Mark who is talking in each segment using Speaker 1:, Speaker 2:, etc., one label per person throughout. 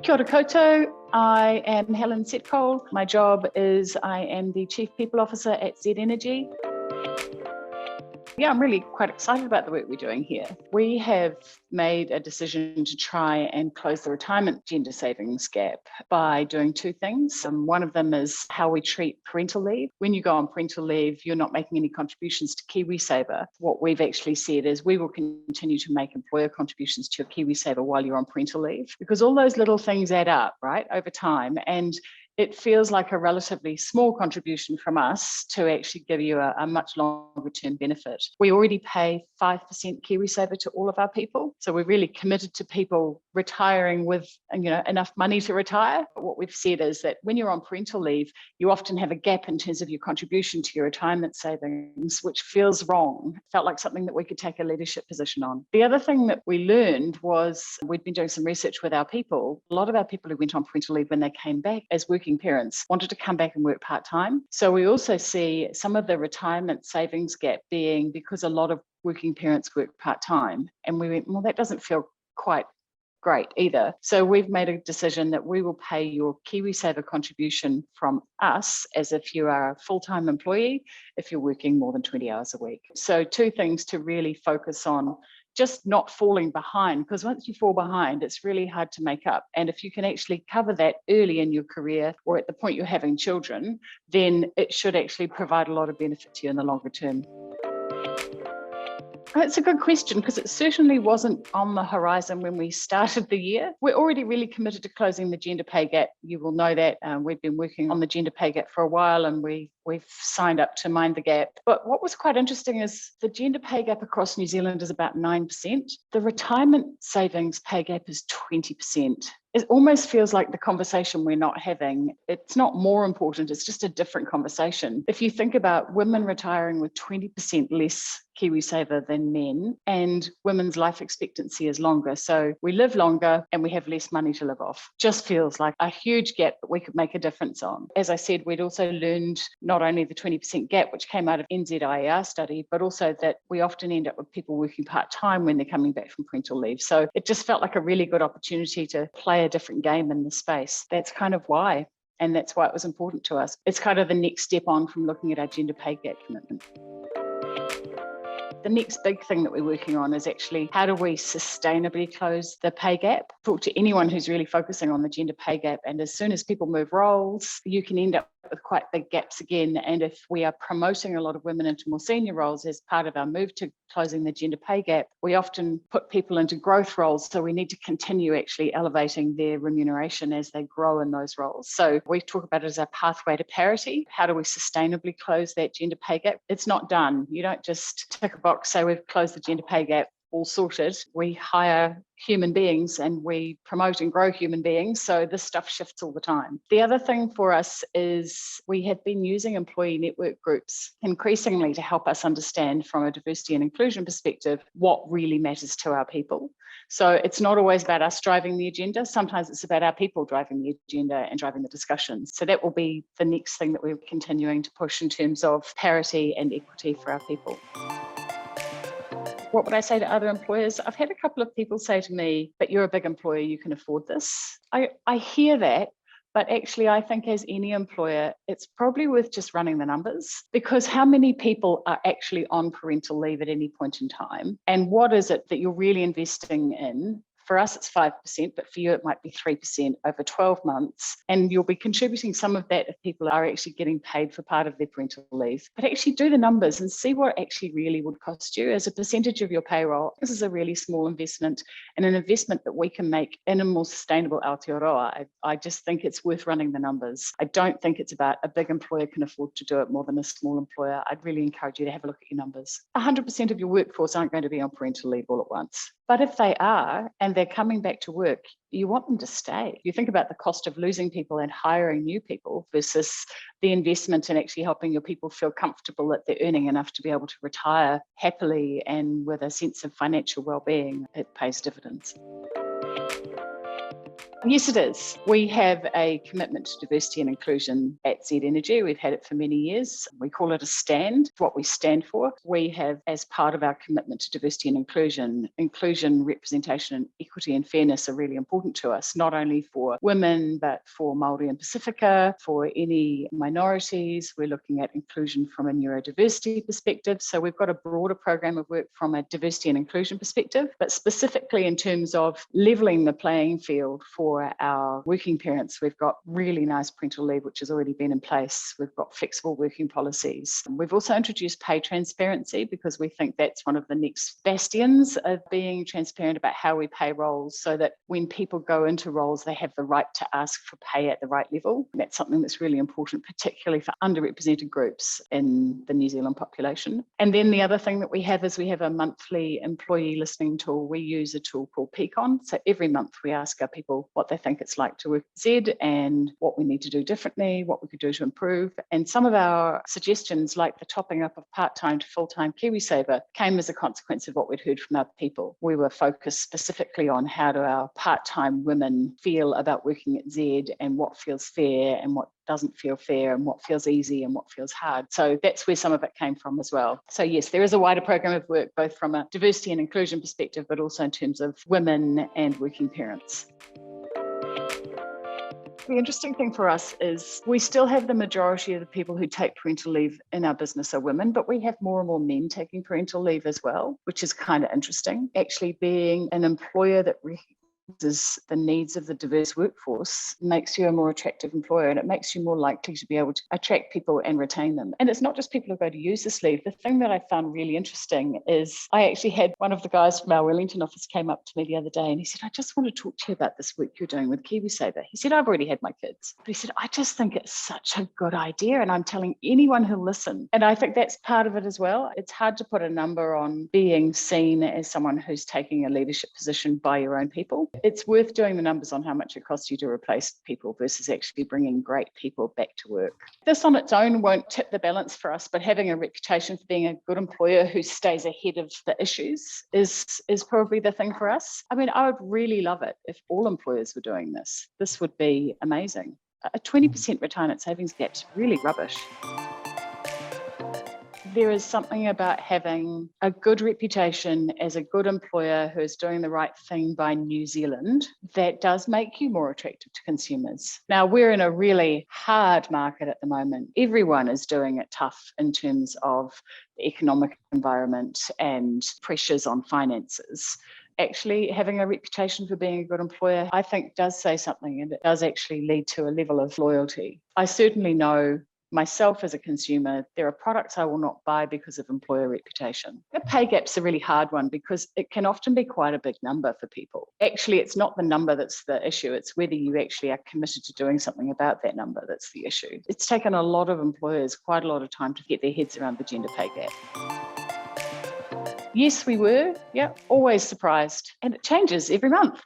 Speaker 1: Kia ora koutou. I am Helen Sedcole. My job is I am the Chief People Officer at Z Energy. Yeah, I'm really quite excited about the work we're doing here. We have made a decision to try and close the retirement gender savings gap by doing two things. One of them is how we treat parental leave. When you go on parental leave, you're not making any contributions to KiwiSaver. What we've actually said is we will continue to make employer contributions to your KiwiSaver while you're on parental leave, because all those little things add up, right, over time. And it feels like a relatively small contribution from us to actually give you a much longer term benefit. We already pay 5% KiwiSaver to all of our people. So we're really committed to people retiring with enough money to retire. But what we've said is that when you're on parental leave, you often have a gap in terms of your contribution to your retirement savings, which feels wrong. It felt like something that we could take a leadership position on. The other thing that we learned was we'd been doing some research with our people. A lot of our people who went on parental leave when they came back as working parents wanted to come back and work part-time. So we also see some of the retirement savings gap being because a lot of working parents work part-time. And we went, well, that doesn't feel quite great either. So we've made a decision that we will pay your KiwiSaver contribution from us as if you are a full-time employee, if you're working more than 20 hours a week. So two things to really focus on, just not falling behind, because once you fall behind, it's really hard to make up. And if you can actually cover that early in your career or at the point you're having children, then it should actually provide a lot of benefit to you in the longer term. It's a good question, because it certainly wasn't on the horizon when we started the year. We're already really committed to closing the gender pay gap. You will know that we've been working on the gender pay gap for a while, and we've signed up to Mindthegap. But what was quite interesting is the gender pay gap across New Zealand is about 9%. The retirement savings pay gap is 20%. It almost feels like the conversation we're not having, it's not more important, it's just a different conversation. If you think about women retiring with 20% less KiwiSaver than men, and women's life expectancy is longer. So we live longer and we have less money to live off. Just feels like a huge gap that we could make a difference on. As I said, we'd also learned not only the 20% gap, which came out of NZIER study, but also that we often end up with people working part-time when they're coming back from parental leave. So it just felt like a really good opportunity to play a different game in the space. That's kind of why. And that's why it was important to us. It's kind of the next step on from looking at our gender pay gap commitment. The next big thing that we're working on is actually how do we sustainably close the pay gap? Talk to anyone who's really focusing on the gender pay gap. And as soon as people move roles, you can end up with quite big gaps again. And if we are promoting a lot of women into more senior roles as part of our move to closing the gender pay gap, we often put people into growth roles. So we need to continue actually elevating their remuneration as they grow in those roles. So we talk about it as our pathway to parity. How do we sustainably close that gender pay gap? It's not done. You don't just tick a box, say we've closed the gender pay gap, all sorted. We hire human beings and we promote and grow human beings. So this stuff shifts all the time. The other thing for us is we have been using employee network groups increasingly to help us understand from a diversity and inclusion perspective what really matters to our people. So it's not always about us driving the agenda. Sometimes it's about our people driving the agenda and driving the discussions. So that will be the next thing that we're continuing to push in terms of parity and equity for our people. What would I say to other employers? I've had a couple of people say to me, but you're a big employer, you can afford this. I hear that, but actually I think as any employer, it's probably worth just running the numbers, because how many people are actually on parental leave at any point in time? And what is it that you're really investing in? For us, it's 5%, but for you, it might be 3% over 12 months. And you'll be contributing some of that if people are actually getting paid for part of their parental leave. But actually do the numbers and see what it actually really would cost you as a percentage of your payroll. This is a really small investment, and an investment that we can make in a more sustainable Aotearoa. I just think it's worth running the numbers. I don't think it's about a big employer can afford to do it more than a small employer. I'd really encourage you to have a look at your numbers. 100% of your workforce aren't going to be on parental leave all at once. But if they are, and they're coming back to work, you want them to stay. You think about the cost of losing people and hiring new people versus the investment in actually helping your people feel comfortable that they're earning enough to be able to retire happily and with a sense of financial well-being. It pays dividends. Yes, it is. We have a commitment to diversity and inclusion at Z Energy. We've had it for many years. We call it a stand, what we stand for. We have, as part of our commitment to diversity and inclusion, representation, and equity and fairness are really important to us, not only for women, but for Māori and Pacifica, for any minorities. We're looking at inclusion from a neurodiversity perspective. So we've got a broader program of work from a diversity and inclusion perspective, but specifically in terms of levelling the playing field for our working parents. We've got really nice parental leave, which has already been in place. We've got flexible working policies. We've also introduced pay transparency because we think that's one of the next bastions of being transparent about how we pay roles, so that when people go into roles, they have the right to ask for pay at the right level. And that's something that's really important, particularly for underrepresented groups in the New Zealand population. And then the other thing that we have is we have a monthly employee listening tool. We use a tool called Peakon. So every month we ask our people what they think it's like to work at Z and what we need to do differently, what we could do to improve. And some of our suggestions, like the topping up of part-time to full-time KiwiSaver, came as a consequence of what we'd heard from our people. We were focused specifically on how do our part-time women feel about working at Z and what feels fair and what doesn't feel fair and what feels easy and what feels hard. So that's where some of it came from as well. So yes, there is a wider program of work, both from a diversity and inclusion perspective, but also in terms of women and working parents. The interesting thing for us is we still have the majority of the people who take parental leave in our business are women, but we have more and more men taking parental leave as well, which is kind of interesting. Actually, being an employer that recognizes the needs of the diverse workforce makes you a more attractive employer, and it makes you more likely to be able to attract people and retain them. And it's not just people who go to use this leave. The thing that I found really interesting is I actually had one of the guys from our Wellington office came up to me the other day and he said, I just want to talk to you about this work you're doing with KiwiSaver. He said, I've already had my kids. But he said, I just think it's such a good idea and I'm telling anyone who'll listen. And I think that's part of it as well. It's hard to put a number on being seen as someone who's taking a leadership position by your own people. It's worth doing the numbers on how much it costs you to replace people versus actually bringing great people back to work. This on its own won't tip the balance for us, but having a reputation for being a good employer who stays ahead of the issues is probably the thing for us. I mean, I would really love it if all employers were doing this. This would be amazing. A 20% retirement savings gap's really rubbish. There is something about having a good reputation as a good employer who is doing the right thing by New Zealand that does make you more attractive to consumers. Now, we're in a really hard market at the moment. Everyone is doing it tough in terms of the economic environment and pressures on finances. Actually, having a reputation for being a good employer, I think, does say something, and it does actually lead to a level of loyalty. I certainly know myself as a consumer, there are products I will not buy because of employer reputation. The pay gap's a really hard one because it can often be quite a big number for people. Actually, it's not the number that's the issue. It's whether you actually are committed to doing something about that number that's the issue. It's taken a lot of employers quite a lot of time to get their heads around the gender pay gap. Yes, we were. Yeah, always surprised. And it changes every month.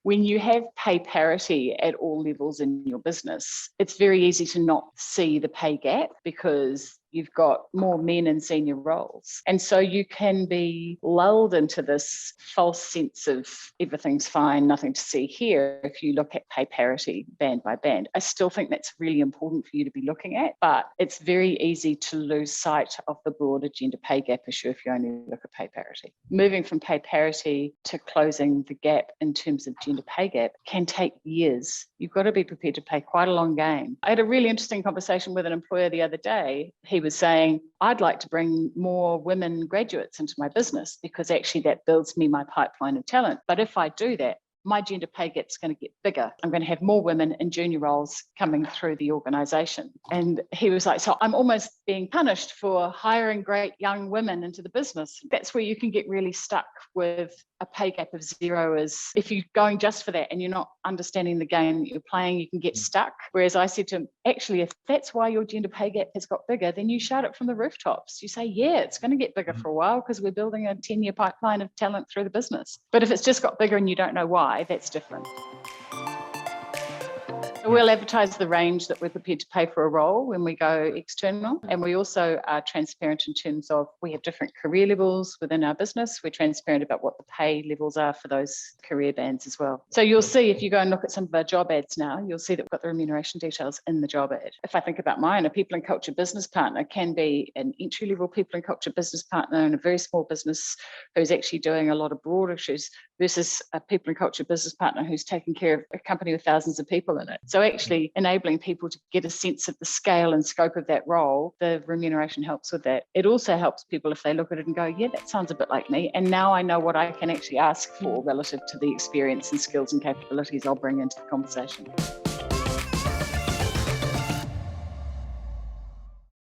Speaker 1: When you have pay parity at all levels in your business, it's very easy to not see the pay gap because you've got more men in senior roles. And so you can be lulled into this false sense of everything's fine, nothing to see here if you look at pay parity band by band. I still think that's really important for you to be looking at, but it's very easy to lose sight of the broader gender pay gap issue if you only look at pay parity. Moving from pay parity to closing the gap in terms of gender pay gap can take years. You've got to be prepared to play quite a long game. I had a really interesting conversation with an employer the other day. He was saying, I'd like to bring more women graduates into my business because actually that builds me my pipeline of talent. But if I do that, my gender pay gap is going to get bigger. I'm going to have more women in junior roles coming through the organisation. And he was like, so I'm almost being punished for hiring great young women into the business. That's where you can get really stuck with a pay gap of zero. Is if you're going just for that and you're not understanding the game that you're playing, you can get stuck. Whereas I said to him, actually, if that's why your gender pay gap has got bigger, then you shout it from the rooftops. You say, yeah, it's going to get bigger for a while because we're building a 10-year pipeline of talent through the business. But if it's just got bigger and you don't know why, that's different. So we'll advertise the range that we're prepared to pay for a role when we go external. And we also are transparent in terms of we have different career levels within our business. We're transparent about what the pay levels are for those career bands as well. So you'll see if you go and look at some of our job ads now, you'll see that we've got the remuneration details in the job ad. If I think about mine, a people and culture business partner can be an entry-level people and culture business partner in a very small business who's actually doing a lot of broad issues versus a people and culture business partner who's taking care of a company with thousands of people in it. So actually enabling people to get a sense of the scale and scope of that role, the remuneration helps with that. It also helps people if they look at it and go, yeah, that sounds a bit like me. And now I know what I can actually ask for relative to the experience and skills and capabilities I'll bring into the conversation.